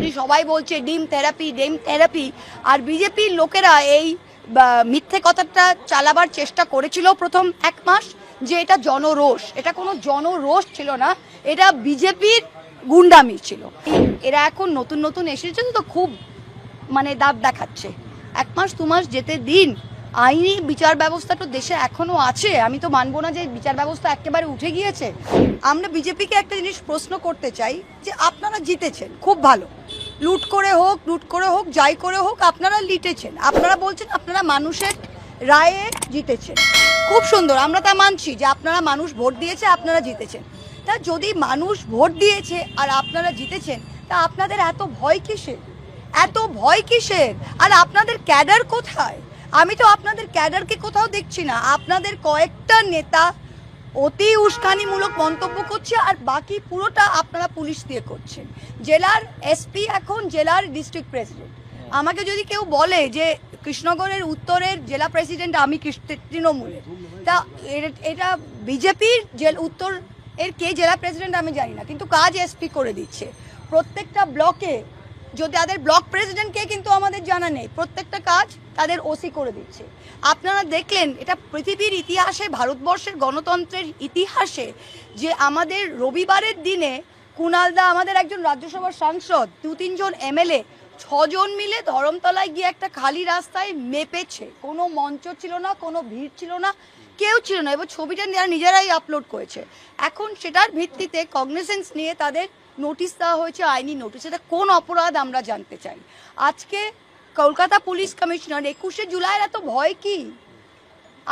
মন্ত্রী সবাই বলছে ডিম থেরাপি আর বিজেপির লোকেরা এই মিথ্যে কথাটা চালাবার চেষ্টা করেছিল প্রথম এক মাস যে এটা জনরোষ। এটা কোনো জনরোষ ছিল না, এটা বিজেপির গুন্ডামি ছিল। এরা এখন নতুন নতুন এসেছে তো খুব দাঁত দেখাচ্ছে। এক মাস দু মাস যেতে দিন, আইনি বিচার ব্যবস্থা তো দেশে এখনো আছে। আমি তো মানবো না যে বিচার ব্যবস্থা একেবারে উঠে গিয়েছে। আমরা বিজেপিকে একটা জিনিস প্রশ্ন করতে চাই যে আপনারা জিতেছেন, খুব ভালো, লুট করে হোক যাই করে হোক আপনারা লিটেছেন। আপনারা বলছেন আপনারা মানুষের রায়ে জিতেছেন, খুব সুন্দর, আমরা তা মানছি যে আপনারা মানুষ ভোট দিয়েছে, আপনারা জিতেছেন। তা যদি মানুষ ভোট দিয়েছে আর আপনারা জিতেছেন, তা আপনাদের এত ভয় কিসের? আর আপনাদের ক্যাডার কোথায়? আমি তো আপনাদের ক্যাডারকে কোথাও দেখছি না। আপনাদের কয়েকটা নেতা অতি উস্কানিমূলক মন্তব্য করছে আর বাকি পুরোটা আপনারা পুলিশ দিয়ে করছেন। জেলার এসপি এখন জেলার ডিস্ট্রিক্ট প্রেসিডেন্ট। আমাকে যদি কেউ বলে যে কৃষ্ণগড়ের উত্তরের জেলা প্রেসিডেন্ট আমি তৃণমূলের, তা এটা বিজেপির উত্তর এর কে জেলা প্রেসিডেন্ট আমি জানি না, কিন্তু কাজ এসপি করে দিচ্ছে। প্রত্যেকটা ব্লকে যদি তাদের ব্লক প্রেসিডেন্টকে কিন্তু আমাদের জানা নেই, প্রত্যেকটা কাজ তাদের ওসি করে দিচ্ছে। আপনারা দেখলেন এটা পৃথিবীর ইতিহাসে, ভারতবর্ষের গণতন্ত্রের ইতিহাসে, যে আমাদের রবিবারের দিনে কুণালদা আমাদের একজন রাজ্যসভার সাংসদ, 2-3 জন এমএলএ 6 জন মিলে ধরমতলায় গিয়ে একটা খালি রাস্তায় মেপেছে। কোনো মঞ্চ ছিল না, কোনো ভিড় ছিল না, কেউ ছিল না, এবং ছবিটা নিজেরাই আপলোড করেছে। এখন সেটার ভিত্তিতে কগনিসেন্স নিয়ে তাদের নোটিশ দেওয়া হয়েছে, আইনি নোটিশ। এটা কোন অপরাধ আমরা জানতে চাই। আজকে কলকাতা পুলিশ কমিশনার 21শে জুলাইয়ের এত ভয় কি?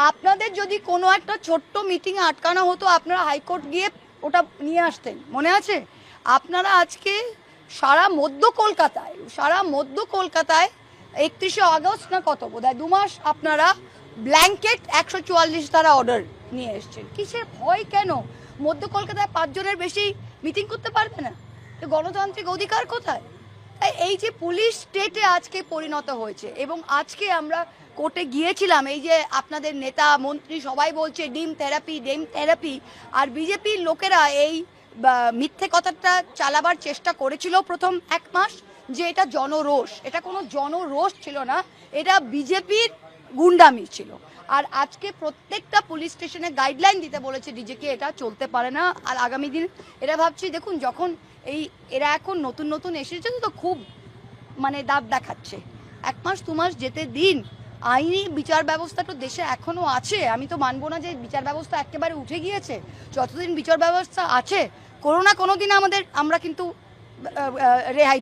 আপনাদের যদি কোনো একটা ছোট্ট মিটিংয়ে আটকানো হতো, আপনারা হাইকোর্ট গিয়ে ওটা নিয়ে আসতেন, মনে আছে? আপনারা আজকে সারা মধ্য কলকাতায় 31শে আগস্ট না কত, বোধহয় 2 মাস আপনারা ব্ল্যাঙ্কেট 144 ধারা অর্ডার নিয়ে এসছেন। কিসের ভয়? কেন? মধ্য কলকাতায় 5 জনের বেশি মিটিং করতে পারবে না? গণতান্ত্রিক অধিকার কোথায়? তাই এই যে পুলিশ স্টেটে আজকে পরিণত হয়েছে, এবং আজকে আমরা কোর্টে গিয়েছিলাম, এই যে আপনাদের নেতা মন্ত্রী সবাই বলছে ডিম থেরাপি আর বিজেপির লোকেরা এই মিথ্যে কথাটা চালাবার চেষ্টা করেছিল প্রথম এক মাস যে এটা জনরোষ। এটা কোনো জনরোষ ছিল না, এটা বিজেপির গুন্ডামি ছিল। আর আজকে প্রত্যেকটা পুলিশ স্টেশনে গাইডলাইন দিতে বলেছে ডিজেকে, এটা চলতে পারে না। আর আগামী দিন এরা ভাবছি, দেখুন যখন এরা এখন নতুন নতুন এসেছে তো খুব দাঁত দেখাচ্ছে। এক মাস দু মাস যেতে দিন, আইনি বিচার ব্যবস্থা তো দেশে এখনো আছে। আমি তো মানবো না যে বিচার ব্যবস্থা একেবারে উঠে গিয়েছে। যতদিন বিচার ব্যবস্থা আছে, কোনো না কোনো দিন আমরা কিন্তু রেহাই